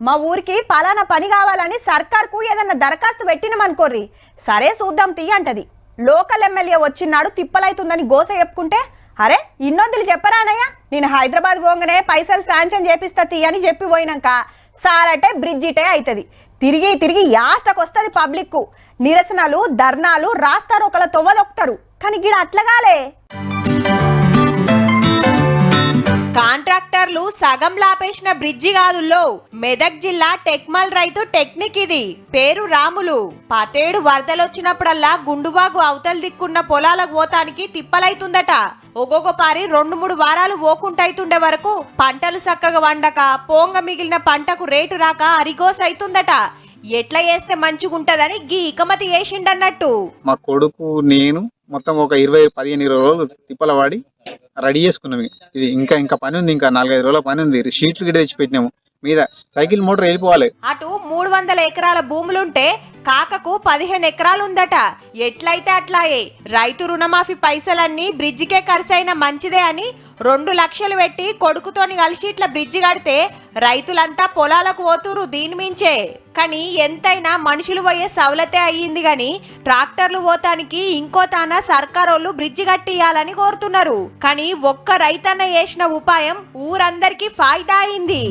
మా ఊరికి పలానా పని కావాలని సర్కార్కు ఏదన్నా దరఖాస్తు పెట్టినమనుకోర్రి, సరే చూద్దాం తీ అంటది. లోకల్ ఎమ్మెల్యే వచ్చినాడు తిప్పలైతుందని గోస చెప్పుకుంటే, అరే ఇన్నొద్దులు చెప్పరానయ్య, నేను హైదరాబాద్ పోగానే పైసలు శాంక్షన్ చేపిస్తా తీ అని చెప్పి పోయినాక సారటే బ్రిడ్జిటే అవుతుంది. తిరిగి తిరిగి యాస్టకు వస్తుంది పబ్లిక్. నిరసనలు ధర్నాలు రాస్తారు, ఒకళ్ళ తొవ్వదొక్తారు. కానీ గిడ అట్లగాలే. కాంట్రాక్టర్లు సగం లాపేసిన బ్రిడ్జి కాదుల్లో. మెదక్ జిల్లా టెక్మల్ రైతు టెక్నిక్ ఇది. పేరు రాములు. 17 వరదలొచ్చినప్పుడల్లా గుండువాగు అవతల దిక్కున్న పొలాలకు పోతానికి తిప్పలైతుందట. ఒక్కొక్క పారి 2-3 వారాలు ఓకుంటైతుండే వరకు పంటలు చక్కగా వండక పోంగ మిగిలిన పంటకు రేటు రాక అరిగోసైతుందట. ఎట్లా చేస్తే మంచిగుంటదని గీ ఇకమతి చేసిండన్నట్టు. మా కొడుకు నేను మొత్తం ఒక 15 రోజులు తిప్పల వాడి రెడీ చేసుకున్నాం. ఇది ఇంకా పని ఉంది, ఇంకా 4-5 రోజుల పని ఉంది. షీట్లు గిట్ట తెచ్చి పెట్టినాము. మీద సైకిల్ మోటార్ వెళ్ళిపోవాలి. అటు 300 ఎకరాల భూములుంటే కాకకు 15 ఎకరాలు ఉందట. ఎట్లయితే అట్లాయే రైతు రుణమాఫీ పైసలన్నీ బ్రిడ్జికే ఖర్చైన మంచిదే అని 2 లక్షలు పెట్టి కొడుకుతోని కలిసి ఇట్లా బ్రిడ్జి కడితే రైతులంతా పొలాలకు పోతురు దీని మించే. కానీ ఎంతైనా మనుషులు పోయే సవలతే అయ్యింది గాని ట్రాక్టర్లు పోతానికి ఇంకో తాన సర్కారోళ్ళు బ్రిడ్జి కట్టియాలని కోరుతున్నారు. కానీ ఒక్క రైతన్న చేసిన ఉపాయం ఊరందరికీ ఫాయిదా అయింది.